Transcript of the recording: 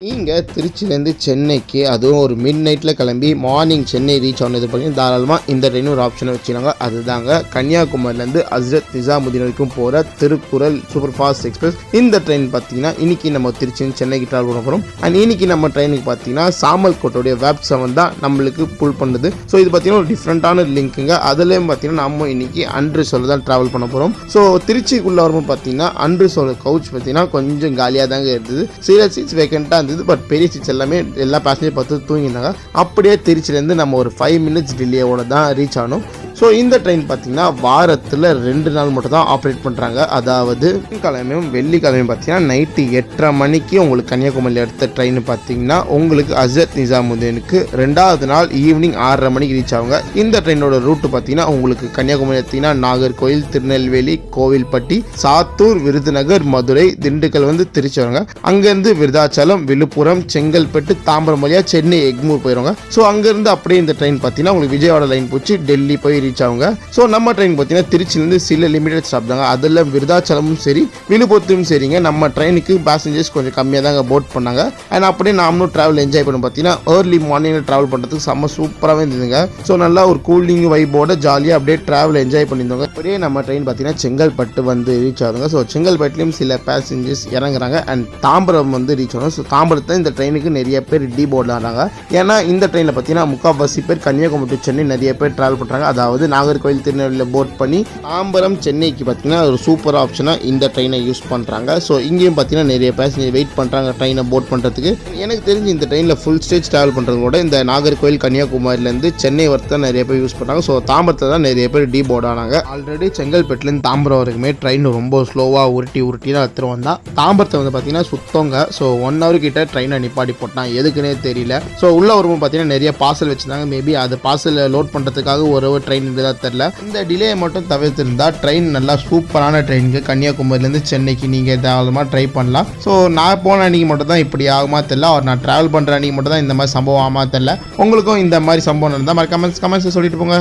நீங்க திருச்சியிலேருந்து சென்னைக்கு அதுவும் ஒரு மிட் நைட்டில் கிளம்பி மார்னிங் சென்னை ரீச் ஆனது பார்த்தீங்கன்னா தாராளமாக இந்த ட்ரெயின் ஒரு ஆப்ஷனை வச்சுருக்காங்க. அதுதாங்க கன்னியாகுமரியிலேருந்து ஹஸ்ரத் நிசாமுதீன் வரைக்கும் போகிற திருக்குறள் சூப்பர் ஃபாஸ்ட் எக்ஸ்பிரஸ். இந்த ட்ரெயின் பார்த்தீங்கன்னா இன்னைக்கு நம்ம திருச்சி சென்னைக்கு ட்ராவல் பண்ண போகிறோம். அண்ட் இன்னைக்கு நம்ம ட்ரெயினுக்கு பார்த்தீங்கன்னா சாமல்கோட்டோடைய வெப் 7 தான் நம்மளுக்கு புல் பண்ணுது. ஸோ இது பார்த்தீங்கன்னா ஒரு டிஃப்ரெண்ட்டான லிங்க்குங்க. அதுலேயும் பார்த்தீங்கன்னா நம்ம இன்னைக்கு அன்று சொல்ல தான் ட்ராவல் பண்ண போகிறோம். ஸோ திருச்சிக்குள்ளே வரும்போது பார்த்தீங்கன்னா அன்று சொல்ல கவுச் பார்த்தீங்கன்னா கொஞ்சம் காலியாக தாங்க இருந்தது. சில சீட்ஸ் வேக்கண்ட்டாக பட் பெரிய சீட்ஸ் எல்லாமே எல்லா பேசஞ்சர் பார்த்து தூங்கினாங்க. அப்படியே திருச்சியிலேருந்து நம்ம ஒரு 5 minutes டிலேயோட தான் ரீச் ஆனோம். ஸோ இந்த ட்ரெயின் பார்த்தீங்கன்னா வாரத்தில் 2 நாள் மட்டும் தான் ஆப்ரேட் பண்ணுறாங்க. அதாவது கிழமையும் வெள்ளிக்கிழமையும் பார்த்தீங்கன்னா நைட்டு 8:30 மணிக்கு உங்களுக்கு கன்னியாகுமரியில் எடுத்த ட்ரெயின் பார்த்தீங்கன்னா உங்களுக்கு ஹஸ்ரத் நிசாமுதீனுக்கு 2வது நாள் ஈவினிங் 6:30 மணிக்கு ரீச் ஆகுங்க. இந்த ட்ரெயினோட ரூட்டு பார்த்தீங்கன்னா உங்களுக்கு கன்னியாகுமரி பார்த்தீங்கன்னா நாகர்கோவில், திருநெல்வேலி, கோவில்பட்டி, சாத்தூர், விருதுநகர், மதுரை, திண்டுக்கல் திருச்சி வருங்க. அங்கேருந்து விருதாச்சலம், விழுப்புரம், செங்கல்பட்டு, தாம்பரம் வழியாக சென்னை எக்மூர் போயிடுவாங்க. ஸோ அங்கேருந்து அப்படியே இந்த ட்ரெயின் பார்த்தீங்கன்னா உங்களுக்கு விஜயவாடா லைன் போச்சு டெல்லி போய் ரீச் ஆகுங்க. ஸோ நம்ம ட்ரெயின் பார்த்தீங்கன்னா திருச்சியிலேருந்து சில லிமிடெட் ஸ்டாப் தாங்க. அதில் விருதாச்சலமும் சரி விழுப்புரத்தும் சரிங்க. நம்ம ட்ரெயினுக்கு பேசஞ்சர்ஸ் கொஞ்சம் கம்மியாக தாங்க போட் பண்ணாங்க. அண்ட் அப்படியே நாமளும் ட்ராவல் என்ஜாய் பண்ண பார்த்தீங்கன்னா ஏர்லி மார்னிங்கில் ட்ராவல் பண்ணுறதுக்கு செம்ம சூப்பராகவே இருந்ததுங்க. ஸோ நல்லா ஒரு கூலிங் வைப்போட ஜாலியாக அப்படியே ட்ராவல் என்ஜாய் பண்ணியிருந்தோங்க. அப்படியே நம்ம ட்ரெயின் பார்த்தீங்கன்னா செங்கல்பட்டு ரீச் ஆகுதுங்க. ஸோ செங்கல்பட்டுலேயும் சில பேசஞ்சர்ஸ் இறங்குறாங்க. அண்ட் தாம்பரம் ரீச் ஆகும். ஸோ தாம்பரத்தை இந்த ட்ரெயினுக்கு நிறைய பேர் டி போர்டில் ஆனாங்க. ஏன்னா இந்த ட்ரெயினில் பார்த்தீங்கன்னா முக்கால்வாசி பேர் கன்னியாகுமரி டு சென்னை நிறைய பேர் ட்ராவல் பண்ணுறாங்க. அதாவது நாகர்கோவில், திருநெல்வேலியில் போட் பண்ணி தாம்பரம் சென்னைக்கு பார்த்தீங்கன்னா ஒரு சூப்பர் ஆப்ஷனாக இந்த ட்ரெயினை யூஸ் பண்ணுறாங்க. ஸோ இங்கேயும் பார்த்தீங்கன்னா நிறைய பேசஞ்சர் வெயிட் பண்ணுறாங்க ட்ரெயினை போட் பண்ணுறதுக்கு. எனக்கு தெரிஞ்சு இந்த ட்ரெயினில் ஃபுல் ஸ்டேஜ் ட்ராவல் பண்ணுறதோட இந்த நாகர்கோவில் கன்னியாகுமரியிலேருந்து சென்னை தான் நிறைய பேர் யூஸ் பண்ணுறாங்க. ஸோ தாம்பரத்தில் தான் நிறைய பேர் டி போர்ட் ஆனாங்க. ஆல்ரெடி செங்கல்பட்டுலேருந்து தாம்பரம் வரைக்குமே ட்ரெயின் ரொம்ப ஸ்லோவாக உருட்டி தான் எடுத்துகிட்டு வந்தால் தாம்பரத்தை பார்த்தீங்கன்னா சுத்தங்க. ஸோ 1 hour கிட்ட ட்ரெயினை நிப்பாட்டி போட்டான், எதுக்குன்னே தெரியல. ஸோ உள்ள வரும்போது பார்த்தீங்கன்னா நிறைய பார்சல் வச்சுருந்தாங்க. மேபி அது பார்சல் லோட் பண்ணுறதுக்காக ஒரு ட்ரெயின் தான் தெரியல. இந்த டிலே மட்டும் தவிர்த்திருந்தா ட்ரெயின் நல்லா சூப்பரான ட்ரெயினுக்கு கன்னியாகுமரியிலேருந்து சென்னைக்கு நீங்கள் தாராளமாக ட்ரை பண்ணலாம். ஸோ நான் போன அன்றைக்கி மட்டும் தான் இப்படி ஆகுமா தெரியல, அவர் நான் ட்ராவல் பண்ணுற அன்றைக்கி மட்டும் தான் இந்த மாதிரி சம்பவம் ஆகுமா தெரியல. உங்களுக்கும் இந்த மாதிரி சம்பவம் இருந்தால் கமெண்ட்ஸ் சொல்லிட்டு போங்க.